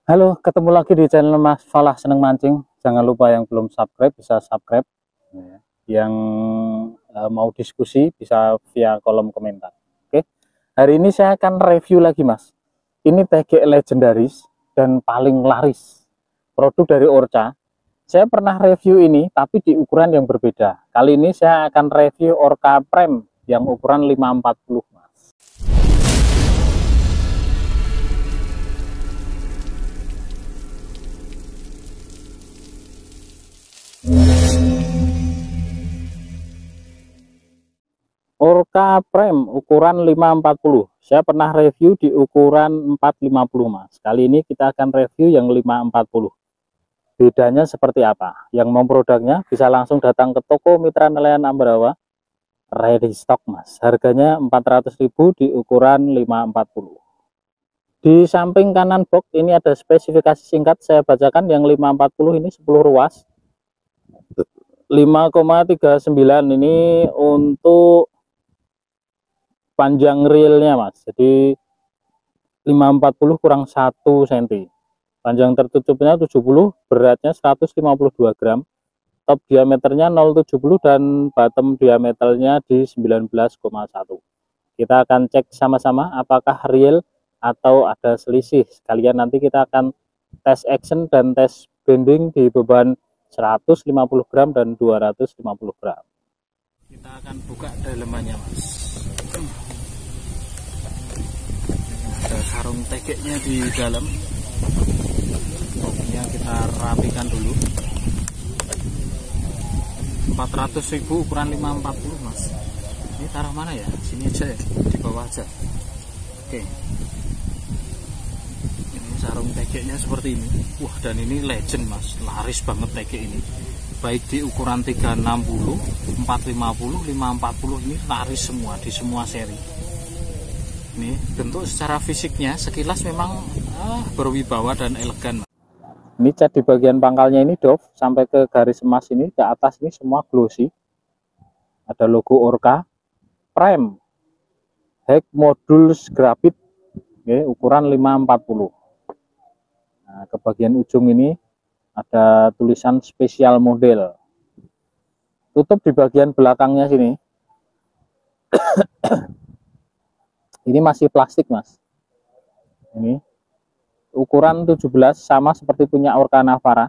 Halo, ketemu lagi di channel Mas Falah Seneng Mancing. Jangan lupa yang belum subscribe bisa subscribe. Yang mau diskusi bisa via kolom komentar. Oke, hari ini saya akan review lagi Mas. Ini TG legendaris dan paling laris. Produk dari Orca. Saya pernah review ini tapi di ukuran yang berbeda. Kali ini saya akan review Orca Prime yang ukuran 540 Mas. Orca Prime ukuran 540. Saya pernah review di ukuran 450 Mas. Kali ini kita akan review yang 540. Bedanya seperti apa? Yang mau produknya bisa langsung datang ke toko Mitra Nelayan Ambarawa. Ready stock Mas. Harganya 400.000 di ukuran 540. Di samping kanan box ini ada spesifikasi singkat saya bacakan. Yang 540 ini 10 ruas. 5,39 ini untuk panjang reelnya Mas, jadi 540 kurang 1 cm, panjang tertutupnya 70, beratnya 152 gram, top diameternya 0,70 dan bottom diameternya di 19,1. Kita akan cek sama-sama apakah real atau ada selisih. Sekalian nanti kita akan tes action dan tes bending di beban 150 gram dan 250 gram. Kita akan buka dalemannya Mas. Ada sarung tegeknya di dalam. Boxnya kita rapikan dulu. 400.000 ukuran 540 Mas. Ini taruh mana ya? Sini aja ya, di bawah aja. Oke. Ini sarung tegeknya seperti ini. Wah, dan ini legend Mas, laris banget tegek ini. Baik di ukuran 360, 450, 540 ini laris semua di semua seri. Ini bentuk secara fisiknya sekilas memang berwibawa dan elegan. Ini cat di bagian pangkalnya ini Dove sampai ke garis emas ini ke atas ini semua glossy. Ada logo Orca Prime. Heck Modules Grafit. Oke, ukuran 540. Nah, ke bagian ujung ini ada tulisan spesial model. Tutup di bagian belakangnya sini. Ini masih plastik Mas. Ini ukuran 17 sama seperti punya Orca Navara.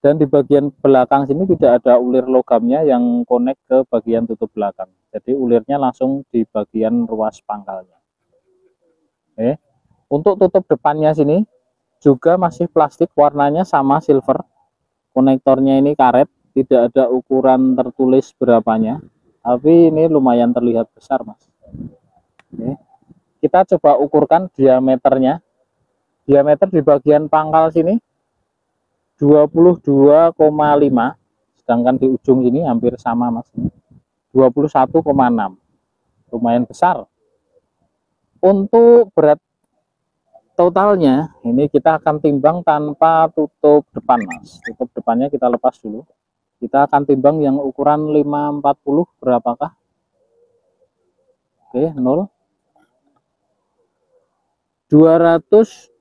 Dan di bagian belakang sini tidak ada ulir logamnya yang connect ke bagian tutup belakang. Jadi ulirnya langsung di bagian ruas pangkalnya. Oke. Untuk tutup depannya sini juga masih plastik, warnanya sama silver. Konektornya ini karet, tidak ada ukuran tertulis berapanya. Tapi ini lumayan terlihat besar Mas. Oke. Kita coba ukurkan diameternya. Diameter di bagian pangkal sini 22,5, sedangkan di ujung sini hampir sama Mas, 21,6. Lumayan besar. Untuk berat totalnya ini kita akan timbang tanpa tutup depan Mas. Tutup depannya kita lepas dulu. Kita akan timbang yang ukuran 540 berapakah? Oke, 0. 225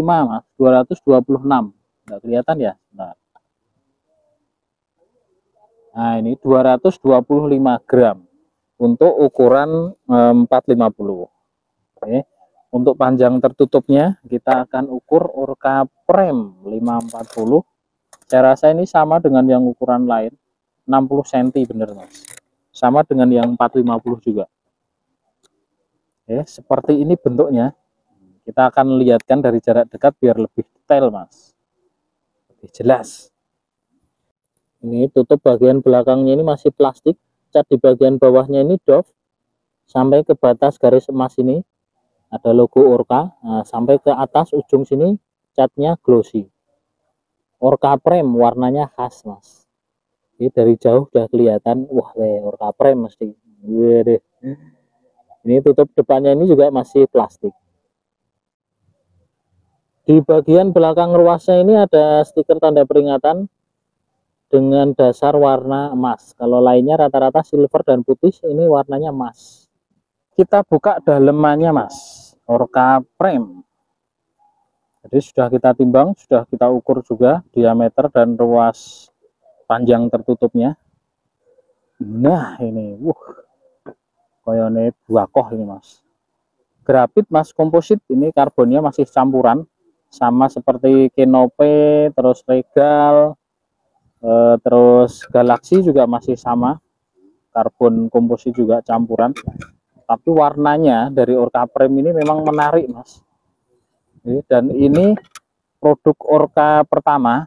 Mas, 226. Enggak kelihatan ya? Nah, ini 225 gram untuk ukuran 450. Oke. Untuk panjang tertutupnya kita akan ukur Orca Prime 540. Saya rasa ini sama dengan yang ukuran lain, 60 cm bener Mas. Sama dengan yang 450 juga. Seperti ini bentuknya. Kita akan lihatkan dari jarak dekat biar lebih detail Mas, lebih jelas. Ini tutup bagian belakangnya ini masih plastik, cat di bagian bawahnya ini Dove, sampai ke batas garis emas ini ada logo Orca. Nah, sampai ke atas ujung sini catnya glossy. Orca Prime warnanya khas Mas. Ini dari jauh udah kelihatan, wah Orca Prime mesti. Ini tutup depannya ini juga masih plastik. Di bagian belakang ruasnya ini ada stiker tanda peringatan dengan dasar warna emas. Kalau lainnya rata-rata silver dan putih, ini warnanya emas. Kita buka dalemannya Mas, Orca Prime. Jadi sudah kita timbang, sudah kita ukur juga diameter dan ruas panjang tertutupnya. Nah ini, koyone buakoh ini mas. Grafit mas, komposit, ini karbonnya masih campuran, sama seperti Kenope, terus Regal, terus Galaxy juga masih sama, karbon komposit juga campuran. Tapi warnanya dari Orca Prime ini memang menarik mas. Dan ini produk Orca pertama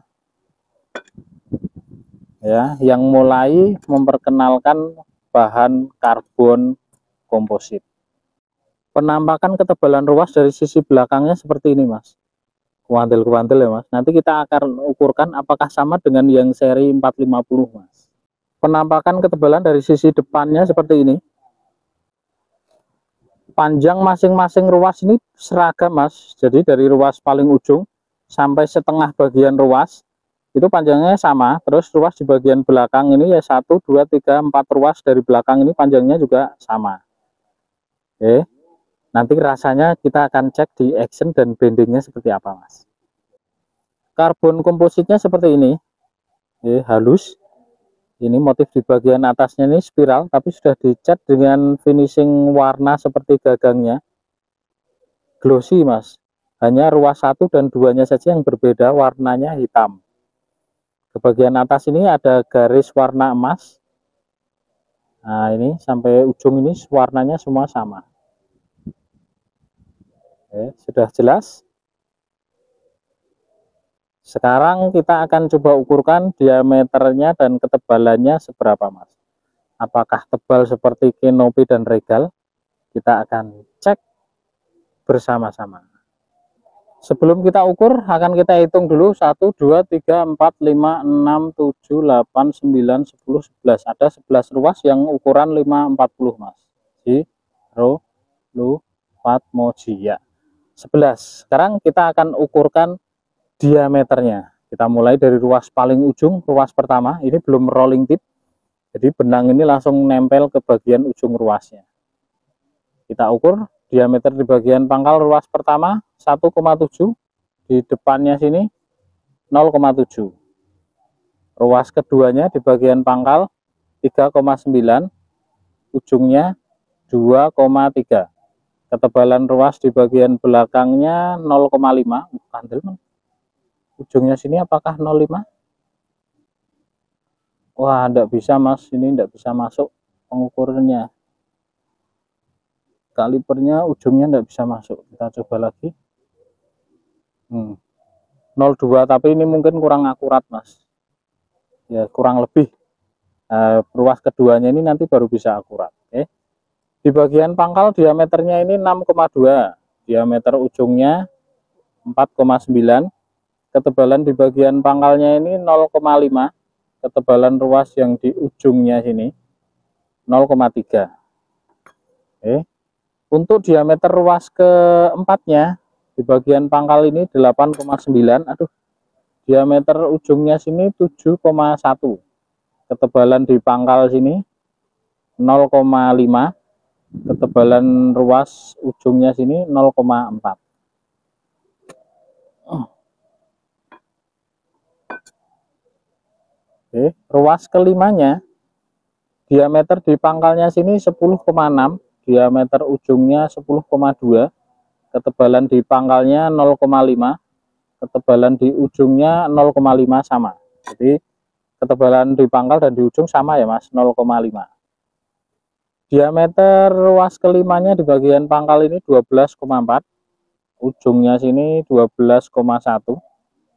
ya yang mulai memperkenalkan bahan karbon komposit. Penampakan ketebalan ruas dari sisi belakangnya seperti ini mas, kuandel-kuandel ya mas. Nanti kita akan ukurkan apakah sama dengan yang seri 450 mas. Penampakan ketebalan dari sisi depannya seperti ini. Panjang masing-masing ruas ini seragam mas, jadi dari ruas paling ujung sampai setengah bagian ruas itu panjangnya sama. Terus ruas di bagian belakang ini ya 1, 2, 3, 4 ruas dari belakang ini panjangnya juga sama. Oke. Nanti rasanya kita akan cek di action dan bendingnya seperti apa mas. Karbon kompositnya seperti ini, halus. Ini motif di bagian atasnya ini spiral, tapi sudah dicat dengan finishing warna seperti gagangnya. Glossy mas, hanya ruas 1 dan 2-nya saja yang berbeda, warnanya hitam. Ke bagian atas ini ada garis warna emas. Nah ini sampai ujung ini warnanya semua sama. Sudah jelas. Sekarang kita akan coba ukurkan diameternya dan ketebalannya seberapa mas. Apakah tebal seperti Kenope dan Regal? Kita akan cek bersama-sama. Sebelum kita ukur, akan kita hitung dulu 1, 2, 3, 4, 5, 6, 7, 8, 9, 10, 11. Ada 11 ruas yang ukuran 540 mas. Fatmoji ya. 11. Sekarang kita akan ukurkan diameternya. Kita mulai dari ruas paling ujung, ruas pertama. Ini belum rolling tip, jadi benang ini langsung nempel ke bagian ujung ruasnya. Kita ukur diameter di bagian pangkal ruas pertama 1,7, di depannya sini 0,7. Ruas keduanya di bagian pangkal 3,9, ujungnya 2,3. Ketebalan ruas di bagian belakangnya 0,5. Ujungnya sini apakah 0,5? Wah, enggak bisa mas, ini enggak bisa masuk pengukurannya. Kalipernya ujungnya enggak bisa masuk. Kita coba lagi. 0,2, tapi ini mungkin kurang akurat mas. Ya kurang lebih. Ruas keduanya ini nanti baru bisa akurat. Di bagian pangkal diameternya ini 6,2, diameter ujungnya 4,9, ketebalan di bagian pangkalnya ini 0,5, ketebalan ruas yang di ujungnya sini 0,3. Untuk diameter ruas keempatnya di bagian pangkal ini 8,9, diameter ujungnya sini 7,1, ketebalan di pangkal sini 0,5, ketebalan ruas ujungnya sini 0,4. Ruas kelimanya diameter di pangkalnya sini 10,6, diameter ujungnya 10,2, ketebalan di pangkalnya 0,5, ketebalan di ujungnya 0,5 sama. Jadi ketebalan di pangkal dan di ujung sama ya mas, 0,5. Diameter ruas kelimanya di bagian pangkal ini 12,4, ujungnya sini 12,1,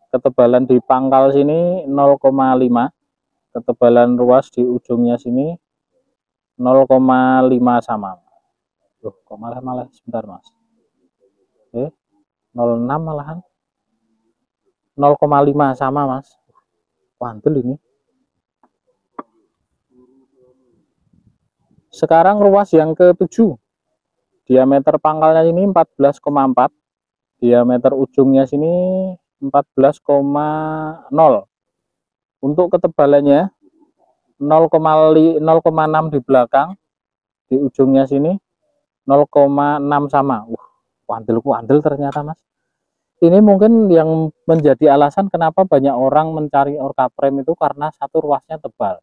ketebalan di pangkal sini 0,5, ketebalan ruas di ujungnya sini 0,5 sama. Kok malah sebentar mas. 0,6 malahan. 0,5 sama mas. Mantul ini. Sekarang ruas yang ke-7, diameter pangkalnya ini 14,4, diameter ujungnya sini 14,0. Untuk ketebalannya 0,6 di belakang, di ujungnya sini 0,6 sama. Kuandel ternyata mas. ini mungkin yang menjadi alasan kenapa banyak orang mencari Orca Prime itu karena satu ruasnya tebal.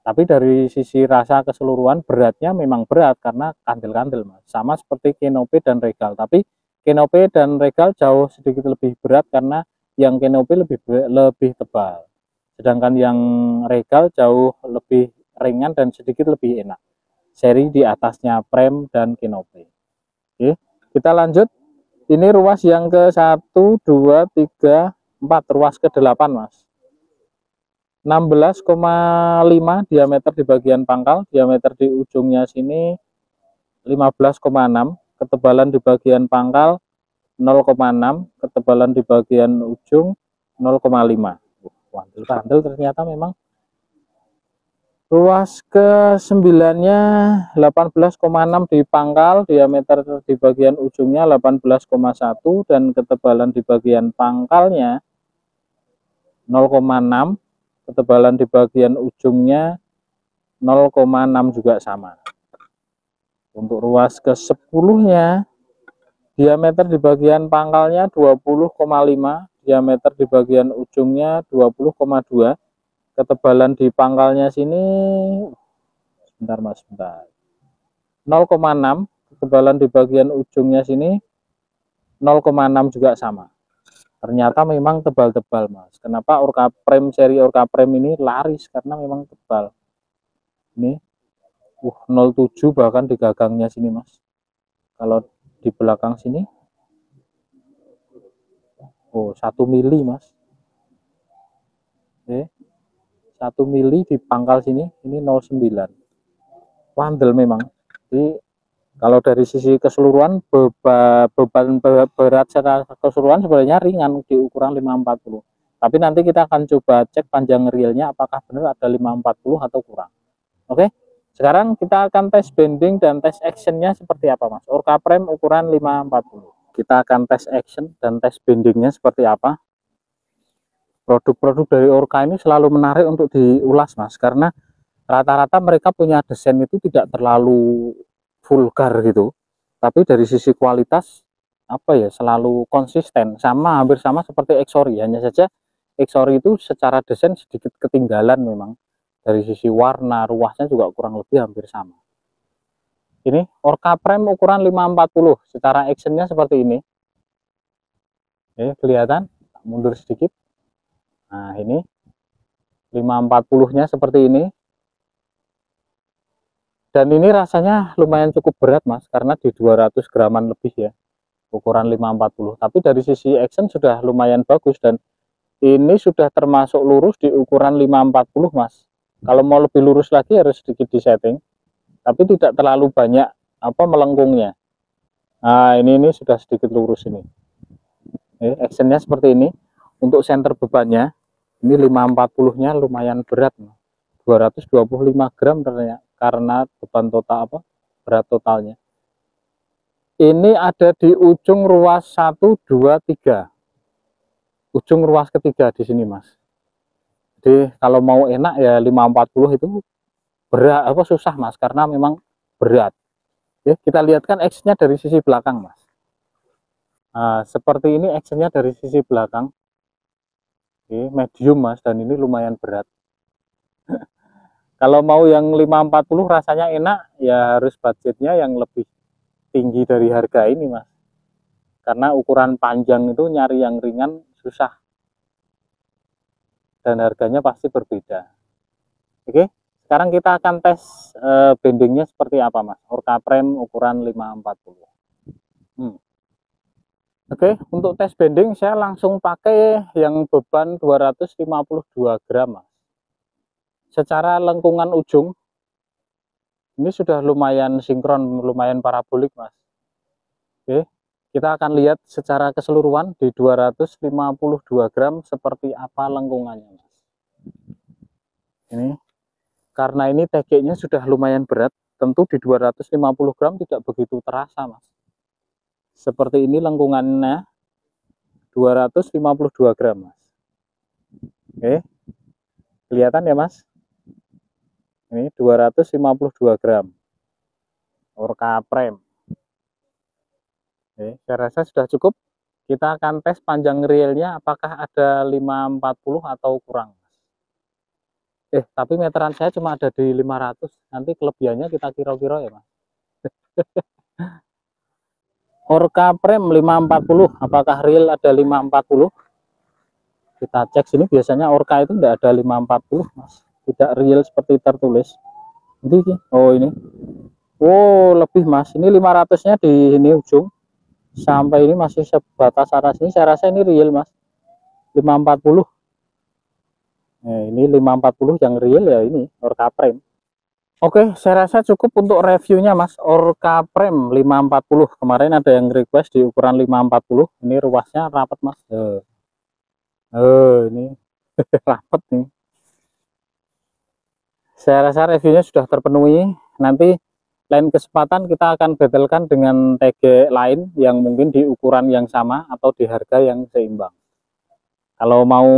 Tapi dari sisi rasa keseluruhan beratnya memang berat karena kandel-kandel mas. Sama seperti Kenope dan Regal. Tapi Kenope dan Regal jauh sedikit lebih berat karena yang Kenope lebih tebal. Sedangkan yang Regal jauh lebih ringan dan sedikit lebih enak. Seri di atasnya Prime dan Kenope. Oke, kita lanjut. Ini ruas yang ke 1, 2, 3, 4. Ruas ke 8 mas. 16,5 diameter di bagian pangkal. Diameter di ujungnya sini 15,6. Ketebalan di bagian pangkal 0,6. Ketebalan di bagian ujung 0,5. Bandel-bandel ternyata memang. Ruas ke 9-nya 18,6 di pangkal, diameter di bagian ujungnya 18,1 dan ketebalan di bagian pangkalnya 0,6, ketebalan di bagian ujungnya 0,6 juga sama. Untuk ruas ke 10-nya diameter di bagian pangkalnya 20,5, diameter di bagian ujungnya 20,2. Ketebalan di pangkalnya sini sebentar mas, sebentar, 0,6. Ketebalan di bagian ujungnya sini 0,6 juga sama. Ternyata memang tebal-tebal mas. Kenapa Orca Prime, seri Orca Prime ini laris karena memang tebal. Ini 0,7 bahkan di gagangnya sini mas. Kalau di belakang sini 1 mili mas. Oke, 1 mili di pangkal sini, ini 0,9. Wandel memang. Jadi kalau dari sisi keseluruhan beban berat secara keseluruhan sebenarnya ringan di ukuran 540. Tapi nanti kita akan coba cek panjang realnya apakah benar ada 540 atau kurang. Oke. Sekarang kita akan tes bending dan tes actionnya seperti apa mas. Orca Prime ukuran 540. Kita akan tes action dan tes bendingnya seperti apa. Produk-produk dari Orca ini selalu menarik untuk diulas mas, karena rata-rata mereka punya desain itu tidak terlalu vulgar gitu, tapi dari sisi kualitas apa ya selalu konsisten, sama hampir sama seperti Exori. Hanya saja Exori itu secara desain sedikit ketinggalan memang, dari sisi warna, ruasnya juga kurang lebih hampir sama. Ini Orca Prime ukuran 540, secara actionnya seperti ini. Oke, kelihatan, mundur sedikit. Nah ini 540-nya seperti ini. Dan ini rasanya lumayan cukup berat mas, karena di 200 graman lebih ya, ukuran 540. Tapi dari sisi action sudah lumayan bagus, dan ini sudah termasuk lurus di ukuran 540 mas. Kalau mau lebih lurus lagi harus sedikit disetting, tapi tidak terlalu banyak apa melengkungnya. Nah ini sudah sedikit lurus ini. Actionnya seperti ini. Untuk center bebannya, ini 540-nya lumayan berat, 225 gram ternyata, karena beban total apa berat totalnya. Ini ada di ujung ruas 1, 2, 3. Ujung ruas ketiga di sini mas. Jadi kalau mau enak ya 540 itu berat apa susah mas, karena memang berat. Oke, kita lihatkan actionnya dari sisi belakang mas. Nah, seperti ini actionnya dari sisi belakang. Oke, medium mas, dan ini lumayan berat. Kalau mau yang 540 rasanya enak ya harus budgetnya yang lebih tinggi dari harga ini mas, karena ukuran panjang itu nyari yang ringan susah dan harganya pasti berbeda. Oke, sekarang kita akan tes bendingnya seperti apa mas. Orca Prime ukuran 540. Oke, untuk tes bending saya langsung pakai yang beban 252 gram mas. Secara lengkungan ujung ini sudah lumayan sinkron, lumayan parabolik mas. Oke, kita akan lihat secara keseluruhan di 252 gram seperti apa lengkungannya mas. Ini karena ini tegeknya sudah lumayan berat, tentu di 250 gram tidak begitu terasa mas. Seperti ini lengkungannya 252 gram mas. Oke, kelihatan ya mas. Ini 252 gram Orca Prime. Oke, saya rasa sudah cukup. Kita akan tes panjang reelnya apakah ada 540 atau kurang. Tapi meteran saya cuma ada di 500. Nanti kelebihannya kita kira-kira ya Mas. Orca Prime 540, apakah real ada 540? Kita cek sini, biasanya Orca itu tidak ada 540 Mas. Tidak real seperti tertulis. Ini. Oh, lebih Mas. Ini 500-nya di ini ujung. Sampai ini masih sebatas arah sini. Saya rasa ini real Mas. 540. Nah, ini 540 yang real ya, ini Orca Prime. Oke, saya rasa cukup untuk reviewnya Mas. Orca Prime 540. Kemarin ada yang request di ukuran 540. Ini ruasnya rapat Mas. Ini rapat nih. Saya rasa reviewnya sudah terpenuhi. Nanti lain kesempatan kita akan betelkan dengan TG lain yang mungkin di ukuran yang sama atau di harga yang seimbang. Kalau mau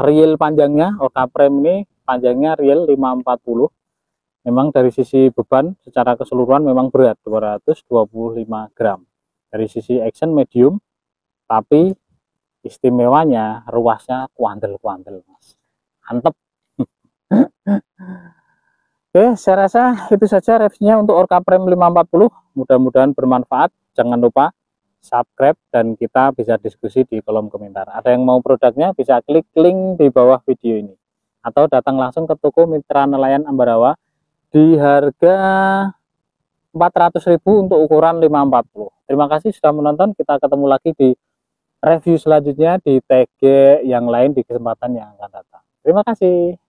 real panjangnya, Orca Prime ini panjangnya real 540. Memang dari sisi beban secara keseluruhan memang berat 225 gram. Dari sisi action medium, tapi istimewanya ruasnya kuandel-kuandel Mas. Mantep. Oke, saya rasa itu saja reviewnya untuk Orca Prime 540. Mudah-mudahan bermanfaat. Jangan lupa subscribe dan kita bisa diskusi di kolom komentar. Ada yang mau produknya bisa klik link di bawah video ini atau datang langsung ke toko Mitra Nelayan Ambarawa di harga 400.000 untuk ukuran 540. Terima kasih sudah menonton. Kita ketemu lagi di review selanjutnya di TG yang lain di kesempatan yang akan datang. Terima kasih.